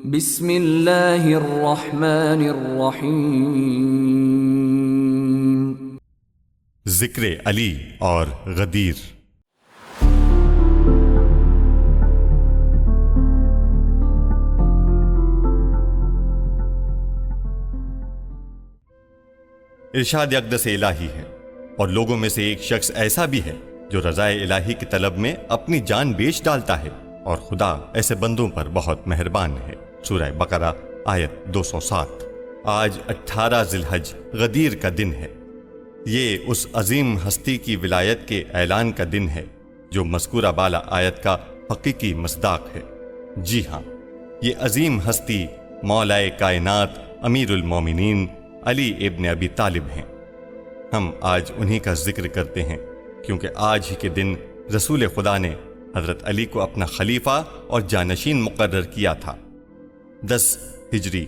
بسم اللہ الرحمن الرحیم۔ ذکر علی اور غدیر۔ ارشاد اقدس الہی ہے، اور لوگوں میں سے ایک شخص ایسا بھی ہے جو رضائے الہی کی طلب میں اپنی جان بیچ ڈالتا ہے، اور خدا ایسے بندوں پر بہت مہربان ہے۔ سورہ بقرہ آیت 207۔ آج 18 ذی الحج غدیر کا دن ہے۔ یہ اس عظیم ہستی کی ولایت کے اعلان کا دن ہے جو مذکورہ بالا آیت کا حقیقی مصداق ہے۔ جی ہاں، یہ عظیم ہستی مولا کائنات امیر المومنین علی ابن ابی طالب ہیں۔ ہم آج انہی کا ذکر کرتے ہیں کیونکہ آج ہی کے دن رسول خدا نے حضرت علی کو اپنا خلیفہ اور جانشین مقرر کیا تھا۔ 10 ہجری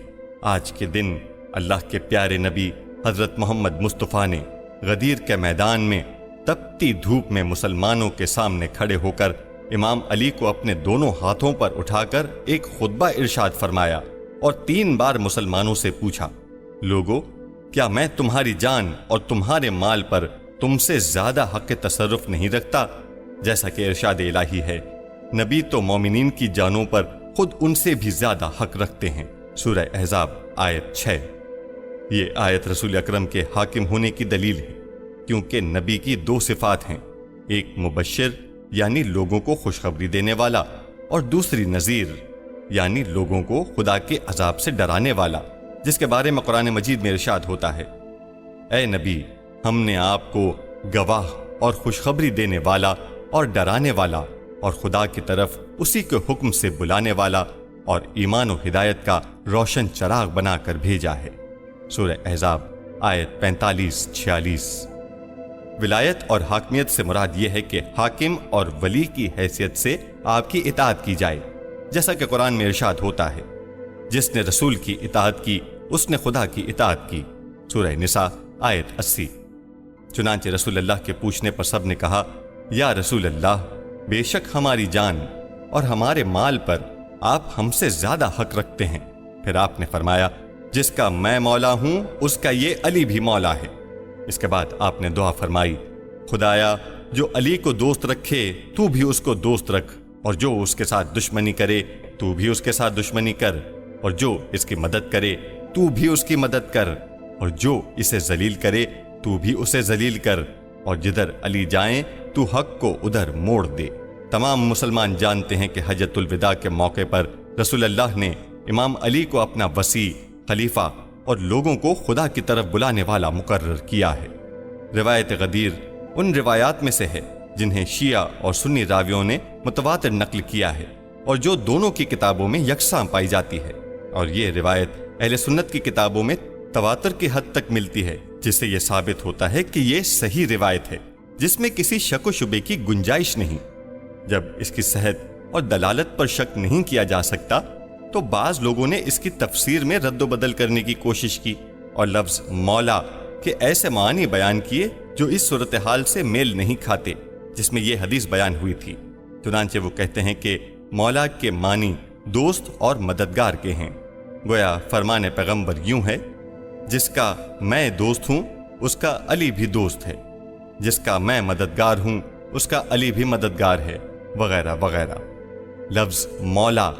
آج کے دن اللہ کے پیارے نبی حضرت محمد مصطفیٰ نے غدیر کے میدان میں تپتی دھوپ میں مسلمانوں کے سامنے کھڑے ہو کر امام علی کو اپنے دونوں ہاتھوں پر اٹھا کر ایک خطبہ ارشاد فرمایا اور 3 بار مسلمانوں سے پوچھا، لوگو، کیا میں تمہاری جان اور تمہارے مال پر تم سے زیادہ حق تصرف نہیں رکھتا؟ جیسا کہ ارشاد الہی ہے، نبی تو مومنین کی جانوں پر خود ان سے بھی زیادہ حق رکھتے ہیں۔ سورہ احزاب آیت 6۔ یہ آیت رسول اکرم کے حاکم ہونے کی دلیل ہے، کیونکہ نبی کی 2 صفات ہیں، ایک مبشر یعنی لوگوں کو خوشخبری دینے والا، اور دوسری نذیر یعنی لوگوں کو خدا کے عذاب سے ڈرانے والا، جس کے بارے میں قرآن مجید میں ارشاد ہوتا ہے، اے نبی، ہم نے آپ کو گواہ اور خوشخبری دینے والا اور ڈرانے والا اور خدا کی طرف اسی کے حکم سے بلانے والا اور ایمان و ہدایت کا روشن چراغ بنا کر بھیجا ہے۔ سورہ احزاب آیت 45-46۔ ولایت اور حاکمیت سے مراد یہ ہے کہ حاکم اور ولی کی حیثیت سے آپ کی اطاعت کی جائے، جیسا کہ قرآن میں ارشاد ہوتا ہے، جس نے رسول کی اطاعت کی اس نے خدا کی اطاعت کی۔ سورہ نساء آیت 80۔ چنانچہ رسول اللہ کے پوچھنے پر سب نے کہا، یا رسول اللہ، بے شک ہماری جان اور ہمارے مال پر آپ ہم سے زیادہ حق رکھتے ہیں۔ پھر آپ نے فرمایا، جس کا میں مولا ہوں اس کا یہ علی بھی مولا ہے۔ اس کے بعد آپ نے دعا فرمائی، خدایا، جو علی کو دوست رکھے تو بھی اس کو دوست رکھ، اور جو اس کے ساتھ دشمنی کرے تو بھی اس کے ساتھ دشمنی کر، اور جو اس کی مدد کرے تو بھی اس کی مدد کر، اور جو اسے ذلیل کرے تو بھی اسے ذلیل کر، اور جدھر علی جائیں تو حق کو ادھر موڑ دے۔ تمام مسلمان جانتے ہیں کہ حجۃ الوداع کے موقع پر رسول اللہ نے امام علی کو اپنا وصی، خلیفہ اور لوگوں کو خدا کی طرف بلانے والا مقرر کیا ہے۔ روایت غدیر ان روایات میں سے ہے جنہیں شیعہ اور سنی راویوں نے متواتر نقل کیا ہے اور جو دونوں کی کتابوں میں یکساں پائی جاتی ہے، اور یہ روایت اہل سنت کی کتابوں میں تواتر کی حد تک ملتی ہے، جس سے یہ ثابت ہوتا ہے کہ یہ صحیح روایت ہے جس میں کسی شک و شبے کی گنجائش نہیں۔ جب اس کی صحت اور دلالت پر شک نہیں کیا جا سکتا تو بعض لوگوں نے اس کی تفسیر میں رد و بدل کرنے کی کوشش کی اور لفظ مولا کے ایسے معنی بیان کیے جو اس صورتحال سے میل نہیں کھاتے جس میں یہ حدیث بیان ہوئی تھی۔ چنانچہ وہ کہتے ہیں کہ مولا کے معنی دوست اور مددگار کے ہیں، گویا فرمان پیغمبر یوں ہے، جس کا میں دوست ہوں اس کا علی بھی دوست ہے، جس کا میں مددگار ہوں اس کا علی بھی مددگار ہے، وغیرہ وغیرہ۔ لفظ مولا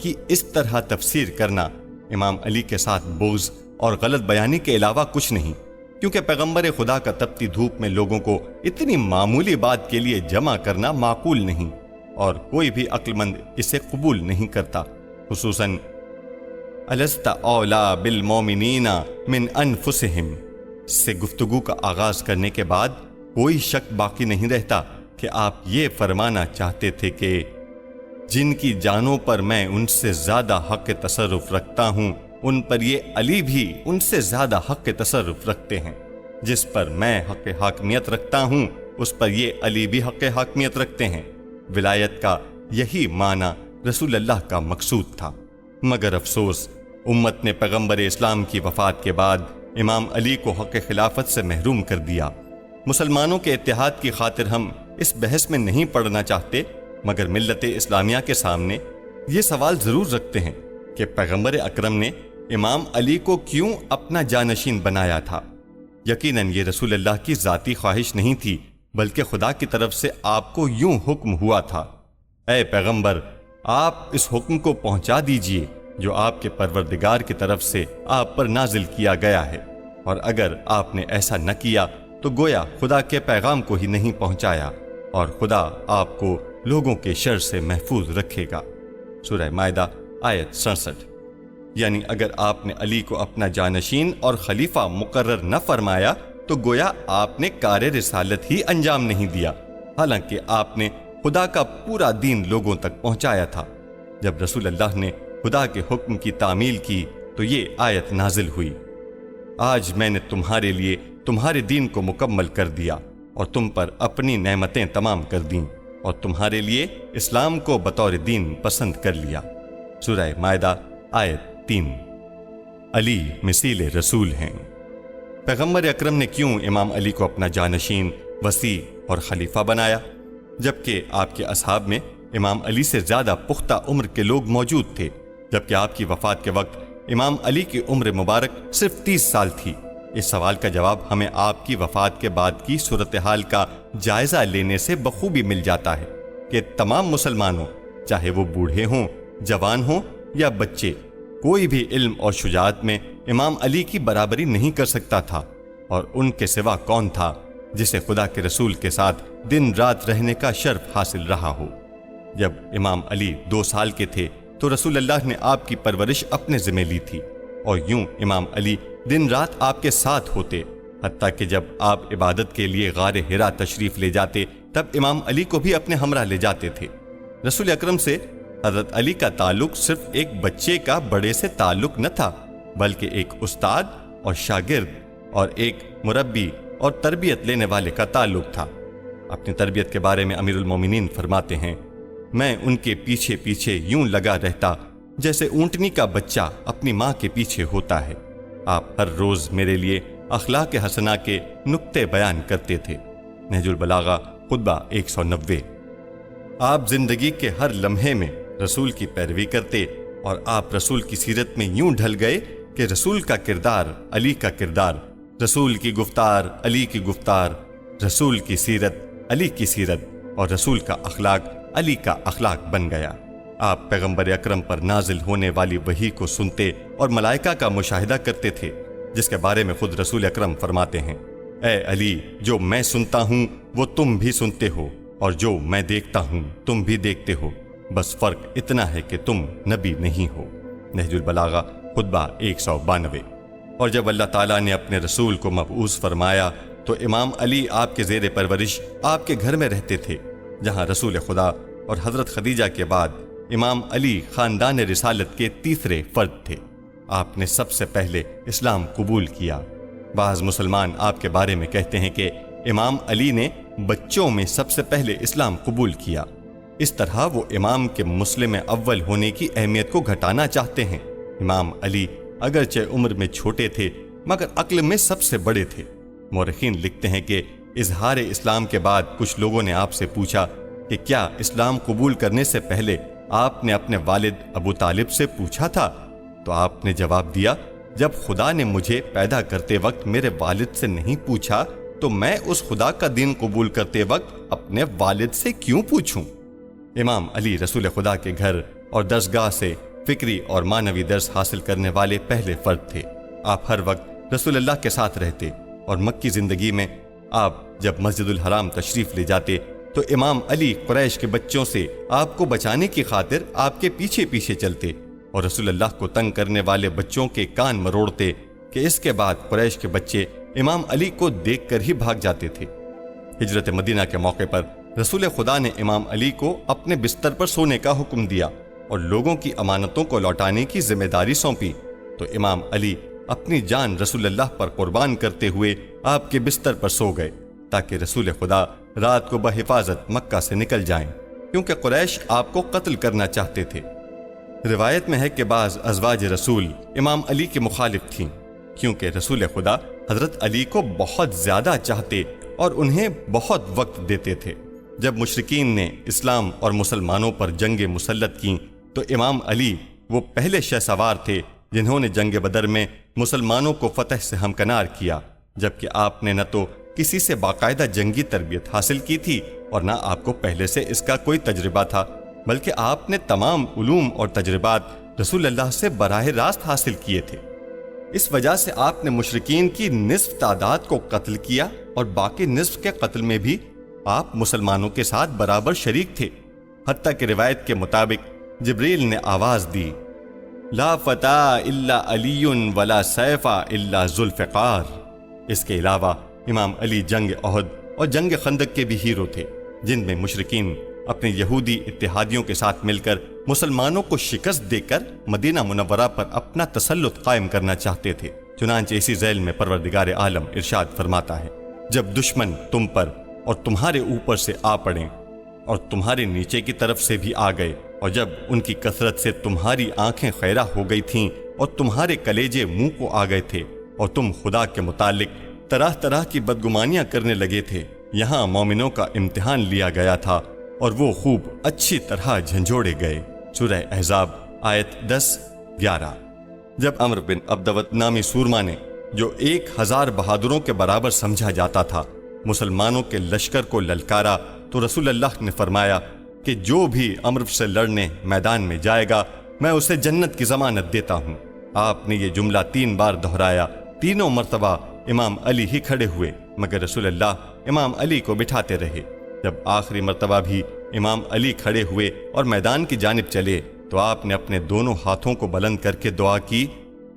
کی اس طرح تفسیر کرنا امام علی کے ساتھ بغض اور غلط بیانی کے علاوہ کچھ نہیں، کیونکہ پیغمبر خدا کا تپتی دھوپ میں لوگوں کو اتنی معمولی بات کے لیے جمع کرنا معقول نہیں، اور کوئی بھی عقل مند اسے قبول نہیں کرتا، خصوصاً الست اولا بالمومنین من انفسہم سے گفتگو کا آغاز کرنے کے بعد کوئی شک باقی نہیں رہتا کہ آپ یہ فرمانا چاہتے تھے کہ جن کی جانوں پر میں ان سے زیادہ حق تصرف رکھتا ہوں ان پر یہ علی بھی ان سے زیادہ حق تصرف رکھتے ہیں، جس پر میں حق حاکمیت رکھتا ہوں اس پر یہ علی بھی حق حاکمیت رکھتے ہیں۔ ولایت کا یہی معنی رسول اللہ کا مقصود تھا، مگر افسوس امت نے پیغمبر اسلام کی وفات کے بعد امام علی کو حق خلافت سے محروم کر دیا۔ مسلمانوں کے اتحاد کی خاطر ہم اس بحث میں نہیں پڑنا چاہتے، مگر ملت اسلامیہ کے سامنے یہ سوال ضرور رکھتے ہیں کہ پیغمبر اکرم نے امام علی کو کیوں اپنا جانشین بنایا تھا۔ یقیناً یہ رسول اللہ کی ذاتی خواہش نہیں تھی، بلکہ خدا کی طرف سے آپ کو یوں حکم ہوا تھا، اے پیغمبر آپ اس حکم کو پہنچا دیجئے جو آپ کے پروردگار کی طرف سے آپ پر نازل کیا گیا ہے، اور اگر آپ نے ایسا نہ کیا تو گویا خدا کے پیغام کو ہی نہیں پہنچایا، اور خدا آپ کو لوگوں کے شر سے محفوظ رکھے گا۔ سورہ مائدہ آیت 67۔ یعنی اگر آپ نے علی کو اپنا جانشین اور خلیفہ مقرر نہ فرمایا تو گویا آپ نے کار رسالت ہی انجام نہیں دیا، حالانکہ آپ نے خدا کا پورا دین لوگوں تک پہنچایا تھا۔ جب رسول اللہ نے خدا کے حکم کی تعمیل کی تو یہ آیت نازل ہوئی، آج میں نے تمہارے لیے تمہارے دین کو مکمل کر دیا اور تم پر اپنی نعمتیں تمام کر دیں اور تمہارے لیے اسلام کو بطور دین پسند کر لیا۔ سورہ مائدہ آیت 3۔ علی مثیل رسول ہیں۔ پیغمبر اکرم نے کیوں امام علی کو اپنا جانشین، وصی اور خلیفہ بنایا، جبکہ آپ کے اصحاب میں امام علی سے زیادہ پختہ عمر کے لوگ موجود تھے، جبکہ آپ کی وفات کے وقت امام علی کی عمر مبارک صرف 30 سال تھی؟ اس سوال کا جواب ہمیں آپ کی وفات کے بعد کی صورتحال کا جائزہ لینے سے بخوبی مل جاتا ہے کہ تمام مسلمانوں، چاہے وہ بوڑھے ہوں، جوان ہوں یا بچے، کوئی بھی علم اور شجاعت میں امام علی کی برابری نہیں کر سکتا تھا، اور ان کے سوا کون تھا جسے خدا کے رسول کے ساتھ دن رات رہنے کا شرف حاصل رہا ہو۔ جب امام علی 2 سال کے تھے تو رسول اللہ نے آپ کی پرورش اپنے ذمہ لی تھی، اور یوں امام علی دن رات آپ کے ساتھ ہوتے، حتیٰ کہ جب آپ عبادت کے لیے غار حرا تشریف لے جاتے تب امام علی کو بھی اپنے ہمراہ لے جاتے تھے۔ رسول اکرم سے حضرت علی کا تعلق صرف ایک بچے کا بڑے سے تعلق نہ تھا، بلکہ ایک استاد اور شاگرد اور ایک مربی اور تربیت لینے والے کا تعلق تھا۔ اپنی تربیت کے بارے میں امیر المومنین فرماتے ہیں، میں ان کے پیچھے پیچھے یوں لگا رہتا جیسے اونٹنی کا بچہ اپنی ماں کے پیچھے ہوتا ہے۔ آپ ہر روز میرے لیے اخلاق حسنہ کے نکتے بیان کرتے تھے۔ نہج البلاغہ خطبہ 190۔ آپ زندگی کے ہر لمحے میں رسول کی پیروی کرتے، اور آپ رسول کی سیرت میں یوں ڈھل گئے کہ رسول کا کردار علی کا کردار، رسول کی گفتار علی کی گفتار، رسول کی سیرت علی کی سیرت، اور رسول کا اخلاق علی کا اخلاق بن گیا۔ آپ پیغمبر اکرم پر نازل ہونے والی وحی کو سنتے اور ملائکہ کا مشاہدہ کرتے تھے، جس کے بارے میں خود رسول اکرم فرماتے ہیں، اے علی، جو میں سنتا ہوں وہ تم بھی سنتے ہو، اور جو میں دیکھتا ہوں تم بھی دیکھتے ہو، بس فرق اتنا ہے کہ تم نبی نہیں ہو۔ نہج البلاغہ خطبہ 192۔ اور جب اللہ تعالیٰ نے اپنے رسول کو مبعوث فرمایا تو امام علی آپ کے زیر پرورش آپ کے گھر میں رہتے تھے، جہاں رسول خدا اور حضرت خدیجہ کے بعد امام علی خاندان رسالت کے تیسرے فرد تھے۔ آپ نے سب سے پہلے اسلام قبول کیا۔ بعض مسلمان آپ کے بارے میں کہتے ہیں کہ امام علی نے بچوں میں سب سے پہلے اسلام قبول کیا۔ اس طرح وہ امام کے مسلم اول ہونے کی اہمیت کو گھٹانا چاہتے ہیں۔ امام علی اگرچہ عمر میں چھوٹے تھے مگر عقل میں سب سے بڑے تھے۔ مورخین لکھتے ہیں کہ اظہار اسلام کے بعد کچھ لوگوں نے آپ سے پوچھا کہ کیا اسلام قبول کرنے سے پہلے آپ نے اپنے والد ابو طالب سے پوچھا تھا؟ تو آپ نے جواب دیا، جب خدا نے مجھے پیدا کرتے وقت میرے والد سے نہیں پوچھا تو میں اس خدا کا دین قبول کرتے وقت اپنے والد سے کیوں پوچھوں؟ امام علی رسول خدا کے گھر اور درسگاہ سے فکری اور معنوی درس حاصل کرنے والے پہلے فرد تھے۔ آپ ہر وقت رسول اللہ کے ساتھ رہتے، اور مکی زندگی میں آپ جب مسجد الحرام تشریف لے جاتے تو امام علی قریش کے بچوں سے آپ کو بچانے کی خاطر آپ کے پیچھے پیچھے چلتے، اور رسول اللہ کو تنگ کرنے والے بچوں کے کان مروڑتے کہ اس کے بعد قریش کے بچے امام علی کو دیکھ کر ہی بھاگ جاتے تھے۔ ہجرت مدینہ کے موقع پر رسول خدا نے امام علی کو اپنے بستر پر سونے کا حکم دیا اور لوگوں کی امانتوں کو لوٹانے کی ذمہ داری سونپی، تو امام علی اپنی جان رسول اللہ پر قربان کرتے ہوئے آپ کے بستر پر سو گئے تاکہ رسول خدا رات کو بحفاظت مکہ سے نکل جائیں، کیونکہ قریش آپ کو قتل کرنا چاہتے تھے۔ روایت میں ہے کہ بعض ازواج رسول امام علی کے مخالف تھیں، کیونکہ رسول خدا حضرت علی کو بہت زیادہ چاہتے اور انہیں بہت وقت دیتے تھے۔ جب مشرکین نے اسلام اور مسلمانوں پر جنگ مسلط کی تو امام علی وہ پہلے شہسوار تھے جنہوں نے جنگ بدر میں مسلمانوں کو فتح سے ہمکنار کیا، جبکہ آپ نے نہ تو کسی سے باقاعدہ جنگی تربیت حاصل کی تھی اور نہ آپ کو پہلے سے اس کا کوئی تجربہ تھا، بلکہ آپ نے تمام علوم اور تجربات رسول اللہ سے براہ راست حاصل کیے تھے۔ اس وجہ سے آپ نے مشرکین کی نصف تعداد کو قتل کیا اور باقی نصف کے قتل میں بھی آپ مسلمانوں کے ساتھ برابر شریک تھے، حتیٰ کہ روایت کے مطابق جبریل نے آواز دی، لا فتح الا علی ولا سیف الا ذوالفقار۔ اس کے علاوہ امام علی جنگ احد اور جنگ خندق کے بھی ہیرو تھے، جن میں مشرکین اپنے یہودی اتحادیوں کے ساتھ مل کر مسلمانوں کو شکست دے کر مدینہ منورہ پر اپنا تسلط قائم کرنا چاہتے تھے۔ چنانچہ اسی ذیل میں پروردگار عالم ارشاد فرماتا ہے، جب دشمن تم پر اور تمہارے اوپر سے آ پڑیں اور تمہارے نیچے کی طرف سے بھی آ گئے، اور جب ان کی کثرت سے تمہاری آنکھیں خیرہ ہو گئی تھیں اور تمہارے کلیجے منہ کو آ گئے تھے اور تم خدا کے متعلق طرح طرح کی بدگمانیاں کرنے لگے تھے، یہاں مومنوں کا امتحان لیا گیا تھا اور وہ خوب اچھی طرح جھنجھوڑے گئے۔ سورہ احزاب آیت 10-11۔ جب عمرو بن عبدوت نامی سورما نے، جو 1000 بہادروں کے برابر سمجھا جاتا تھا، مسلمانوں کے لشکر کو للکارا تو رسول اللہ نے فرمایا کہ جو بھی عمرو سے لڑنے میدان میں جائے گا میں اسے جنت کی ضمانت دیتا ہوں۔ آپ نے یہ جملہ 3 بار دہرایا، تینوں مرتبہ امام علی ہی کھڑے ہوئے، مگر رسول اللہ امام علی کو بٹھاتے رہے۔ جب آخری مرتبہ بھی امام علی کھڑے ہوئے اور میدان کی جانب چلے تو آپ نے اپنے دونوں ہاتھوں کو بلند کر کے دعا کی،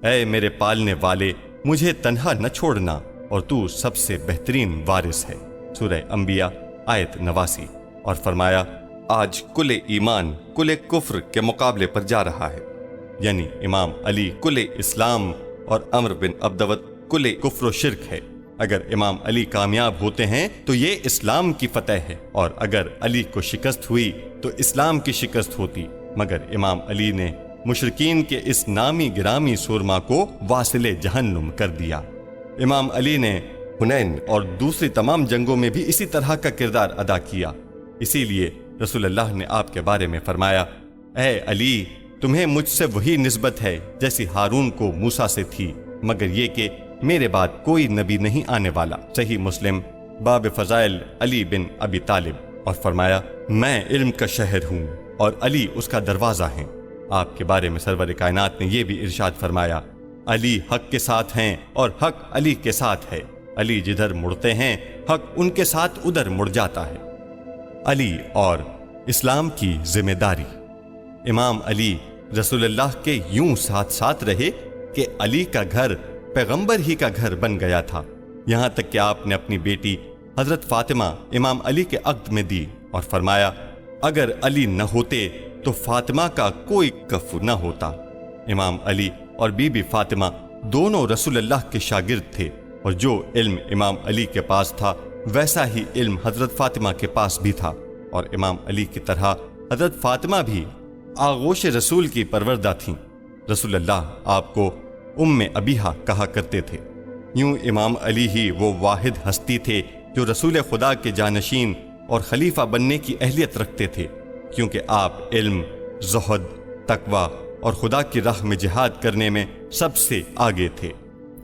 اے میرے پالنے والے، مجھے تنہا نہ چھوڑنا اور تو سب سے بہترین وارث ہے۔ سورہ انبیاء آیت 89۔ اور فرمایا، آج کل ایمان کل کفر کے مقابلے پر جا رہا ہے، یعنی امام علی کل اسلام اور عمرو بن عبدوت کل کفر و شرک ہے۔ اگر امام علی کامیاب ہوتے ہیں تو یہ اسلام کی فتح ہے، اور اگر علی کو شکست ہوئی تو اسلام کی شکست ہوتی، مگر امام علی نے مشرکین کے اس نامی گرامی سورما کو واصل جہنم کر دیا۔ امام علی نے حنین اور دوسری تمام جنگوں میں بھی اسی طرح کا کردار ادا کیا، اسی لیے رسول اللہ نے آپ کے بارے میں فرمایا، اے علی، تمہیں مجھ سے وہی نسبت ہے جیسی ہارون کو موسیٰ سے تھی، مگر یہ کہ میرے بعد کوئی نبی نہیں آنے والا۔ صحیح مسلم باب فضائل علی بن ابی طالب۔ اور فرمایا، میں علم کا شہر ہوں اور علی اس کا دروازہ ہیں۔ آپ کے بارے میں سرور کائنات نے یہ بھی ارشاد فرمایا، علی حق کے ساتھ ہیں اور حق علی کے ساتھ ہے، علی جدھر مڑتے ہیں حق ان کے ساتھ ادھر مڑ جاتا ہے۔ علی اور اسلام کی ذمہ داری۔ امام علی رسول اللہ کے یوں ساتھ ساتھ رہے کہ علی کا گھر پیغمبر ہی کا گھر بن گیا تھا، یہاں تک کہ آپ نے اپنی بیٹی حضرت فاطمہ امام علی کے عقد میں دی اور فرمایا، اگر علی نہ ہوتے تو فاطمہ کا کوئی کف نہ ہوتا۔ امام علی اور بی بی فاطمہ دونوں رسول اللہ کے شاگرد تھے، اور جو علم امام علی کے پاس تھا ویسا ہی علم حضرت فاطمہ کے پاس بھی تھا، اور امام علی کی طرح حضرت فاطمہ بھی آغوش رسول کی پروردہ تھیں۔ رسول اللہ آپ کو ام ابیہا کہا کرتے تھے۔ یوں امام علی ہی وہ واحد ہستی تھے جو رسول خدا کے جانشین اور خلیفہ بننے کی اہلیت رکھتے تھے، کیونکہ آپ علم، زہد، تقوی اور خدا کی راہ میں جہاد کرنے میں سب سے آگے تھے۔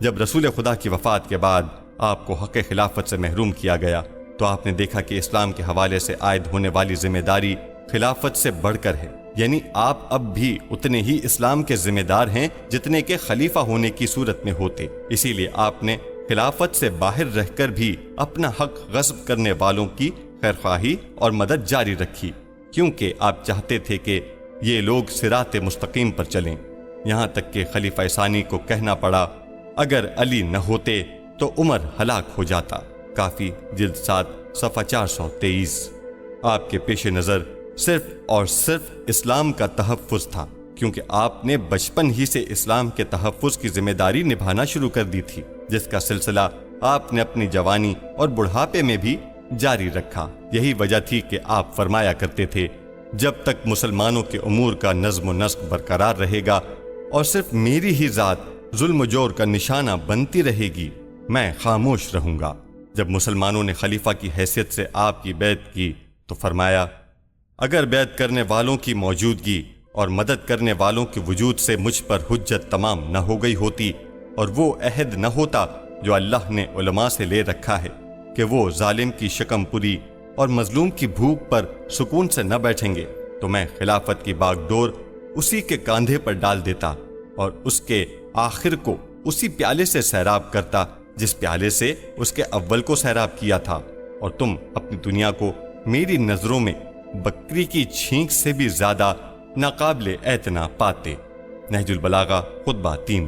جب رسول خدا کی وفات کے بعد آپ کو حق خلافت سے محروم کیا گیا تو آپ نے دیکھا کہ اسلام کے حوالے سے عائد ہونے والی ذمہ داری خلافت سے بڑھ کر ہے، یعنی آپ اب بھی اتنے ہی اسلام کے ذمہ دار ہیں جتنے کہ خلیفہ ہونے کی صورت میں ہوتے۔ اسی لیے آپ نے خلافت سے باہر رہ کر بھی اپنا حق غصب کرنے والوں کی خیرخواہی اور مدد جاری رکھی، کیونکہ آپ چاہتے تھے کہ یہ لوگ صراط مستقیم پر چلیں، یہاں تک کہ خلیفہ ثانی کو کہنا پڑا، اگر علی نہ ہوتے تو عمر ہلاک ہو جاتا۔ کافی جلد 7 صفحہ 423۔ آپ کے پیش نظر صرف اور صرف اسلام کا تحفظ تھا، کیونکہ آپ نے بچپن ہی سے اسلام کے تحفظ کی ذمہ داری نبھانا شروع کر دی تھی، جس کا سلسلہ آپ نے اپنی جوانی اور بڑھاپے میں بھی جاری رکھا۔ یہی وجہ تھی کہ آپ فرمایا کرتے تھے، جب تک مسلمانوں کے امور کا نظم و نسق برقرار رہے گا اور صرف میری ہی ذات ظلم و جور کا نشانہ بنتی رہے گی، میں خاموش رہوں گا۔ جب مسلمانوں نے خلیفہ کی حیثیت سے آپ کی بیعت کی تو فرمایا، اگر بیعت کرنے والوں کی موجودگی اور مدد کرنے والوں کے وجود سے مجھ پر حجت تمام نہ ہو گئی ہوتی اور وہ عہد نہ ہوتا جو اللہ نے علماء سے لے رکھا ہے کہ وہ ظالم کی شکم پوری اور مظلوم کی بھوک پر سکون سے نہ بیٹھیں گے، تو میں خلافت کی باغ ڈور اسی کے کاندھے پر ڈال دیتا اور اس کے آخر کو اسی پیالے سے سیراب کرتا جس پیالے سے اس کے اول کو سیراب کیا تھا، اور تم اپنی دنیا کو میری نظروں میں بکری کی چھینک سے بھی زیادہ ناقابل اعتنا پاتے۔ نہج البلاغہ خطبہ 3۔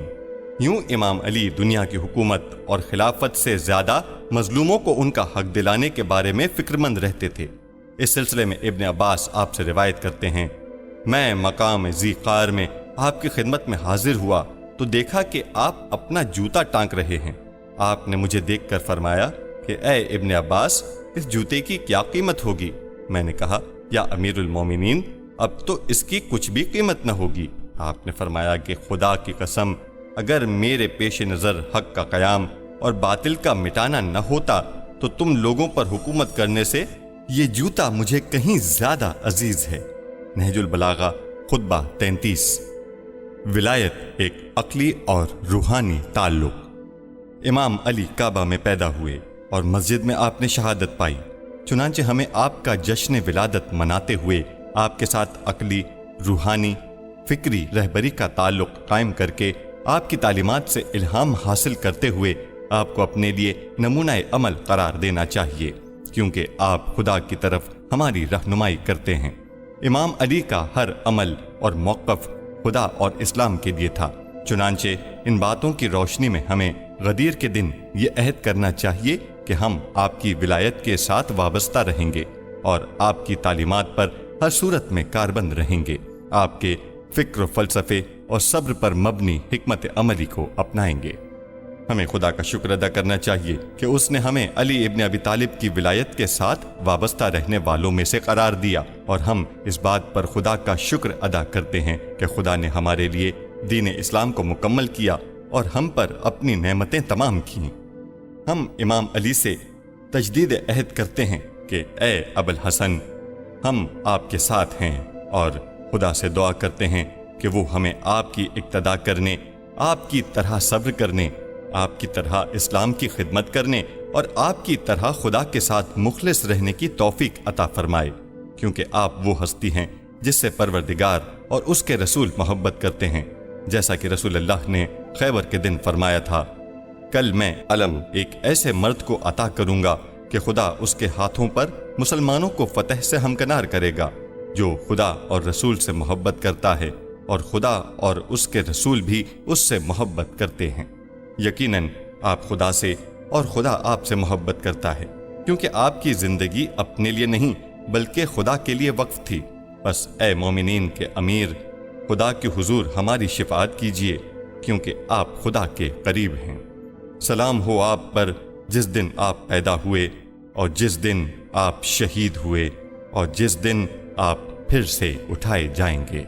یوں امام علی دنیا کی حکومت اور خلافت سے زیادہ مظلوموں کو ان کا حق دلانے کے بارے میں فکر مند رہتے تھے۔ اس سلسلے میں ابن عباس آپ سے روایت کرتے ہیں، میں مقام ذیقار میں آپ کی خدمت میں حاضر ہوا تو دیکھا کہ آپ اپنا جوتا ٹانک رہے ہیں۔ آپ نے مجھے دیکھ کر فرمایا کہ اے ابن عباس، اس جوتے کی کیا قیمت ہوگی؟ میں نے کہا، یا امیر المومنین، اب تو اس کی کچھ بھی قیمت نہ ہوگی۔ آپ نے فرمایا کہ خدا کی قسم، اگر میرے پیش نظر حق کا قیام اور باطل کا مٹانا نہ ہوتا تو تم لوگوں پر حکومت کرنے سے یہ جوتا مجھے کہیں زیادہ عزیز ہے۔ نہج البلاغہ خطبہ 33۔ ولایت ایک عقلی اور روحانی تعلق۔ امام علی کعبہ میں پیدا ہوئے اور مسجد میں آپ نے شہادت پائی، چنانچہ ہمیں آپ کا جشن ولادت مناتے ہوئے آپ کے ساتھ عقلی، روحانی، فکری رہبری کا تعلق قائم کر کے آپ کی تعلیمات سے الہام حاصل کرتے ہوئے آپ کو اپنے لیے نمونہ عمل قرار دینا چاہیے، کیونکہ آپ خدا کی طرف ہماری رہنمائی کرتے ہیں۔ امام علی کا ہر عمل اور موقف خدا اور اسلام کے لیے تھا، چنانچہ ان باتوں کی روشنی میں ہمیں غدیر کے دن یہ عہد کرنا چاہیے کہ ہم آپ کی ولایت کے ساتھ وابستہ رہیں گے اور آپ کی تعلیمات پر ہر صورت میں کاربند رہیں گے، آپ کے فکر و فلسفے اور صبر پر مبنی حکمت عملی کو اپنائیں گے۔ ہمیں خدا کا شکر ادا کرنا چاہیے کہ اس نے ہمیں علی ابن ابی طالب کی ولایت کے ساتھ وابستہ رہنے والوں میں سے قرار دیا، اور ہم اس بات پر خدا کا شکر ادا کرتے ہیں کہ خدا نے ہمارے لیے دین اسلام کو مکمل کیا اور ہم پر اپنی نعمتیں تمام کیں۔ ہم امام علی سے تجدید عہد کرتے ہیں کہ اے ابو الحسن، ہم آپ کے ساتھ ہیں، اور خدا سے دعا کرتے ہیں کہ وہ ہمیں آپ کی اقتدا کرنے، آپ کی طرح صبر کرنے، آپ کی طرح اسلام کی خدمت کرنے اور آپ کی طرح خدا کے ساتھ مخلص رہنے کی توفیق عطا فرمائے، کیونکہ آپ وہ ہستی ہیں جس سے پروردگار اور اس کے رسول محبت کرتے ہیں، جیسا کہ رسول اللہ نے خیبر کے دن فرمایا تھا، کل میں علم ایک ایسے مرد کو عطا کروں گا کہ خدا اس کے ہاتھوں پر مسلمانوں کو فتح سے ہمکنار کرے گا، جو خدا اور رسول سے محبت کرتا ہے اور خدا اور اس کے رسول بھی اس سے محبت کرتے ہیں۔ یقیناً آپ خدا سے اور خدا آپ سے محبت کرتا ہے، کیونکہ آپ کی زندگی اپنے لیے نہیں بلکہ خدا کے لیے وقف تھی۔ بس اے مومنین کے امیر، خدا کے حضور ہماری شفاعت کیجیے، کیونکہ آپ خدا کے قریب ہیں۔ سلام ہو آپ پر جس دن آپ پیدا ہوئے اور جس دن آپ شہید ہوئے اور جس دن آپ پھر سے اٹھائے جائیں گے۔